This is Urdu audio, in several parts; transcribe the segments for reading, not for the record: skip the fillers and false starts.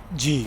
جی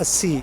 80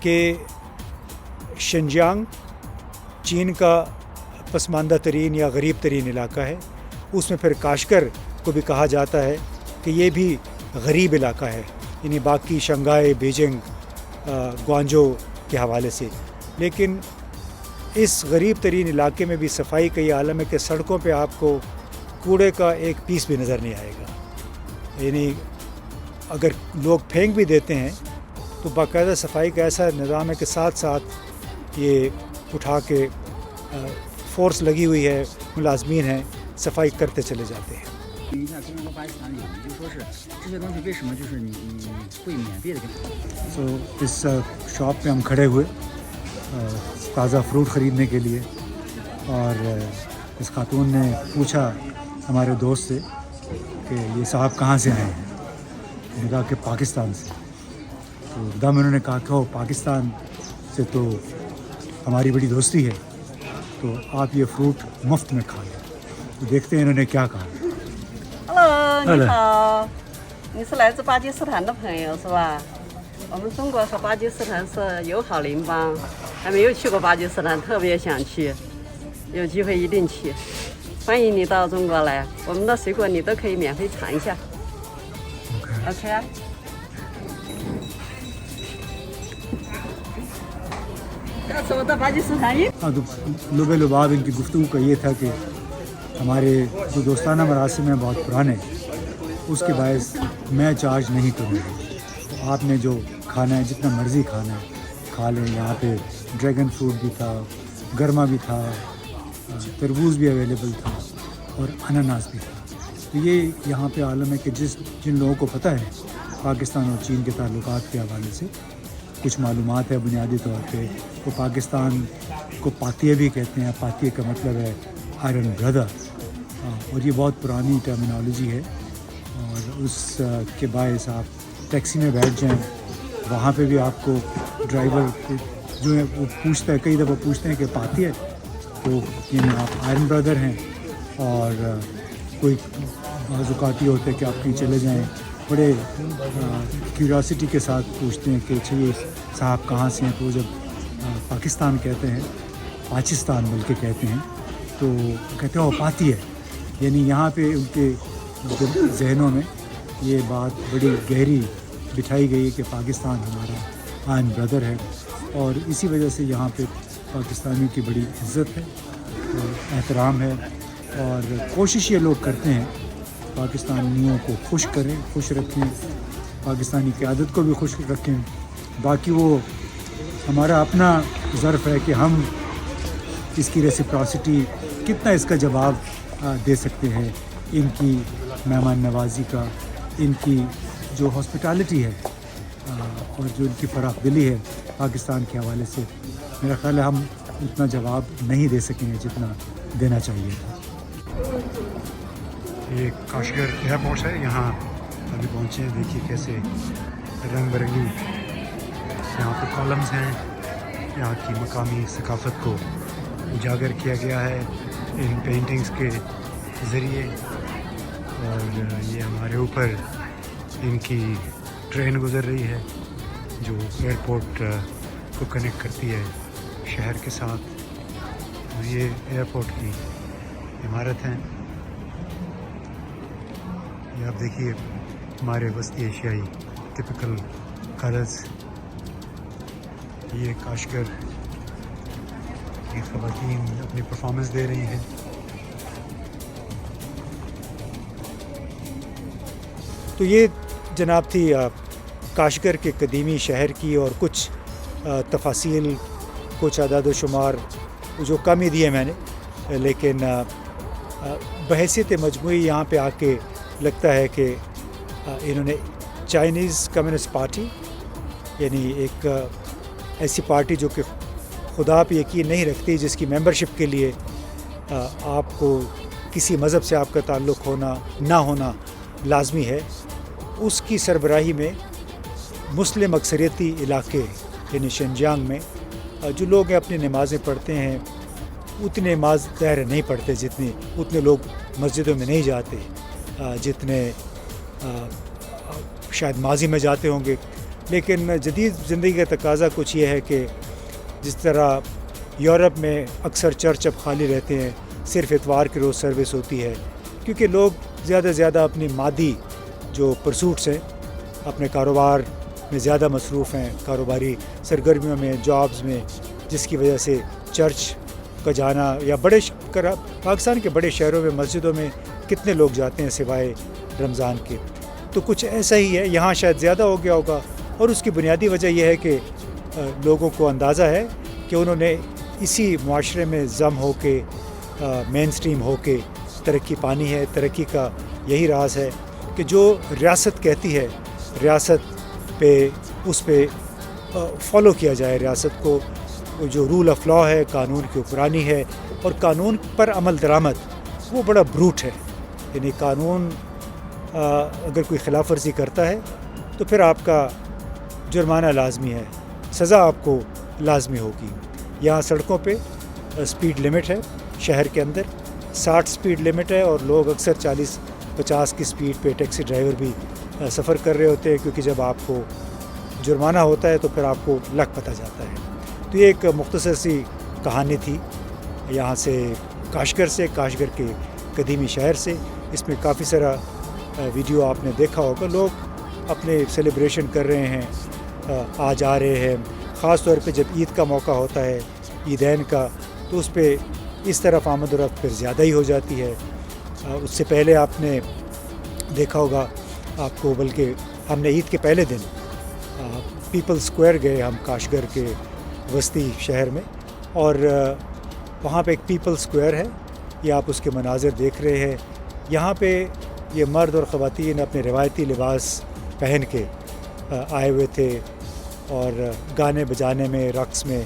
کہ شنجیانگ چین کا پسماندہ ترین یا غریب ترین علاقہ ہے. اس میں پھر کاشگر کو بھی کہا جاتا ہے کہ یہ بھی غریب علاقہ ہے, یعنی باقی شنگھائی, بیجنگ, گوانجو کے حوالے سے. لیکن اس غریب ترین علاقے میں بھی صفائی کا یہ عالم ہے کہ سڑکوں پہ آپ کو کوڑے کا ایک پیس بھی نظر نہیں آئے گا. یعنی اگر لوگ پھینک بھی دیتے ہیں تو باقاعدہ صفائی کا ایسا نظام ہے کہ ساتھ ساتھ یہ اٹھا کے فورس لگی ہوئی ہے, ملازمین ہیں, صفائی کرتے چلے جاتے ہیں. سو اس شاپ پہ ہم کھڑے ہوئے تازہ فروٹ خریدنے کے لیے, اور اس خاتون نے پوچھا ہمارے دوست سے کہ یہ صاحب کہاں سے آئے ہیں. میں نے کہا کہ پاکستان سے. تو دم انہوں نے کہا کہ پاکستان سے تو ہماری بڑی دوستی ہے, تو آپ یہ فروٹ مفت میں کھا لیں. تو دیکھتے ہیں انہوں نے کیا کہا. Hello， 你好，你是来自巴基斯坦的朋友是吧？我们中国和巴基斯坦是友好邻邦，还没有去过巴基斯坦，特别想去，有机会一定去。欢迎你到中国来，我们的水果你都可以免费尝一下。OK 啊。要吃我的巴基斯坦饮。ہاں, تو لب لباب ان کی گفتگو کا یہ تھا کہ ہمارے جو دوستانہ مراسم ہیں بہت پرانے, اس کے باعث میں چارج نہیں کروں گا. آپ نے جو کھانا ہے, جتنا مرضی کھانا ہے کھا لیں. یہاں پہ ڈریگن فروٹ بھی تھا, گرما بھی تھا, تربوز بھی اویلیبل تھا, اور اناناس بھی تھا. تو یہ یہاں پہ عالم ہے کہ جن لوگوں کو پتہ ہے پاکستان اور چین کے تعلقات کے حوالے سے کچھ معلومات ہے بنیادی طور پہ, وہ پاکستان کو پاتیہ بھی کہتے ہیں. پاتیہ کا مطلب ہے آئرن بردر, اور یہ بہت پرانی ٹرمینالوجی ہے. اور اس کے باعث آپ ٹیکسی میں بیٹھ جائیں, وہاں پہ بھی آپ کو ڈرائیور جو ہے وہ پوچھتا ہے, کئی دفعہ پوچھتے ہیں کہ پاتیہ, تو یعنی آپ آئرن بردر ہیں. اور کوئی بعض اوقات یہ ہوتا ہے کہ آپ کہیں چلے جائیں, بڑے کیوریاسٹی کے ساتھ پوچھتے ہیں کہ اچھا یہ صاحب کہاں سے ہیں. تو جب پاکستان کہتے ہیں, پاکستان بلکہ کہتے ہیں, تو کہتے ہیں وہ پاتی ہے. یعنی یہاں پہ ان کے ذہنوں میں یہ بات بڑی گہری بٹھائی گئی ہے کہ پاکستان ہمارا آئرن بردر ہے. اور اسی وجہ سے یہاں پہ پاکستانیوں کی بڑی عزت ہے, احترام ہے, اور کوشش یہ لوگ کرتے ہیں پاکستانیوں کو خوش کریں, خوش رکھیں, پاکستانی قیادت کو بھی خوش رکھیں. باقی وہ ہمارا اپنا ظرف ہے کہ ہم اس کی ریسیپراسٹی کتنا اس کا جواب دے سکتے ہیں. ان کی مہمان نوازی کا, ان کی جو ہاسپٹالٹی ہے اور جو ان کی فراخ دلی ہے پاکستان کے حوالے سے, میرا خیال ہے ہم اتنا جواب نہیں دے سکیں گے جتنا دینا چاہیے تھا. یہ کاشگر ایئرپورٹ ہے, یہاں ابھی پہنچے ہیں. دیکھیے کیسے رنگ برنگی یہاں پہ کالمز ہیں. یہاں کی مقامی ثقافت کو اجاگر کیا گیا ہے ان پینٹنگز کے ذریعے. اور یہ ہمارے اوپر ان کی ٹرین گزر رہی ہے جو ایئرپورٹ کو کنیکٹ کرتی ہے شہر کے ساتھ. یہ ایئرپورٹ کی عمارت ہیں. یہ آپ دیکھیے ہمارے وسطی ایشیائی ٹپیکل کلرز. یہ کاشگر کی خواتین اپنی پرفارمنس دے رہی ہیں. تو یہ جناب تھی کاشگر کے قدیمی شہر کی, اور کچھ تفاصیل, کچھ اعداد و شمار جو کم ہی دیے میں نے, لیکن بحیثیت مجموعی یہاں پہ آ کے لگتا ہے کہ انہوں نے چائنیز کمیونسٹ پارٹی, یعنی ایک ایسی پارٹی جو کہ خدا پہ یقین نہیں رکھتی, جس کی ممبرشپ کے لیے آپ کو کسی مذہب سے آپ کا تعلق ہونا نہ ہونا لازمی ہے, اس کی سربراہی میں مسلم اکثریتی علاقے یعنی شنجیانگ میں جو لوگ اپنی نمازیں پڑھتے ہیں اتنے نماز ظاہر نہیں پڑھتے, اتنے لوگ مسجدوں میں نہیں جاتے جتنے شاید ماضی میں جاتے ہوں گے. لیکن جدید زندگی کا تقاضا کچھ یہ ہے کہ جس طرح یورپ میں اکثر چرچ اب خالی رہتے ہیں، صرف اتوار کے روز سروس ہوتی ہے، کیونکہ لوگ زیادہ سے زیادہ اپنی مادی جو پرسوٹس ہیں، اپنے کاروبار میں زیادہ مصروف ہیں، کاروباری سرگرمیوں میں، جابز میں، جس کی وجہ سے چرچ کا جانا یا پاکستان کے بڑے شہروں میں مسجدوں میں کتنے لوگ جاتے ہیں سوائے رمضان کے، تو کچھ ایسا ہی ہے، یہاں شاید زیادہ ہو گیا ہوگا، اور اس کی بنیادی وجہ یہ ہے کہ لوگوں کو اندازہ ہے کہ انہوں نے اسی معاشرے میں ضم ہو کے مین سٹریم ہو کے ترقی پانی ہے۔ ترقی کا یہی راز ہے کہ جو ریاست کہتی ہے، ریاست پہ اس پہ فالو کیا جائے، ریاست کو جو رول آف لا ہے، قانون کی حکمرانی ہے، اور قانون پر عمل درآمد وہ بڑا بروٹ ہے، یعنی قانون اگر کوئی خلاف ورزی کرتا ہے تو پھر آپ کا جرمانہ لازمی ہے، سزا آپ کو لازمی ہوگی۔ یہاں سڑکوں پہ سپیڈ لمٹ ہے، شہر کے اندر 60 سپیڈ لمٹ ہے، اور لوگ اکثر 40-50 کی سپیڈ پہ ٹیکسی ڈرائیور بھی سفر کر رہے ہوتے ہیں، کیونکہ جب آپ کو جرمانہ ہوتا ہے تو پھر آپ کو لگ پتہ جاتا ہے۔ تو یہ ایک مختصر سی کہانی تھی یہاں سے کاشگر کے قدیمی شہر سے۔ اس میں کافی سارا ویڈیو آپ نے دیکھا ہوگا، لوگ اپنے سیلیبریشن کر رہے ہیں، آج آ رہے ہیں، خاص طور پہ جب عید کا موقع ہوتا ہے، عیدین کا، تو اس پہ اس طرف آمد و رفت پھر زیادہ ہی ہو جاتی ہے۔ اس سے پہلے آپ نے دیکھا ہوگا، آپ کو بلکہ ہم نے عید کے پہلے دن پیپل سکوائر گئے ہم کاشگر کے وسطی شہر میں، اور وہاں پہ ایک پیپل سکوائر ہے، یہ آپ اس کے مناظر دیکھ رہے ہیں۔ یہاں پہ یہ مرد اور خواتین اپنے روایتی لباس پہن کے آئے ہوئے تھے اور گانے بجانے میں، رقص میں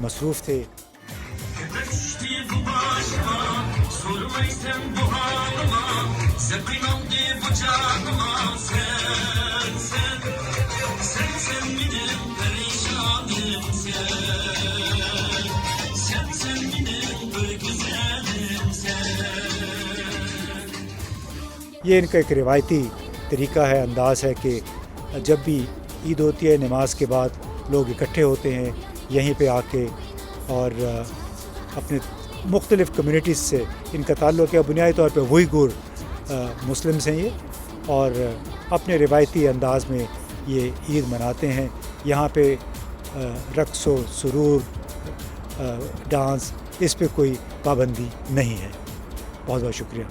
مصروف تھے۔ یہ ان کا ایک روایتی طریقہ ہے، انداز ہے کہ جب بھی عید ہوتی ہے، نماز کے بعد لوگ اکٹھے ہوتے ہیں یہیں پہ آ کے، اور اپنے مختلف کمیونٹیز سے ان کا تعلق ہے۔ بنیادی طور پہ ویگور مسلمز ہیں یہ، اور اپنے روایتی انداز میں یہ عید مناتے ہیں۔ یہاں پہ رقص و سرور، ڈانس، اس پہ کوئی پابندی نہیں ہے۔ بہت بہت شکریہ۔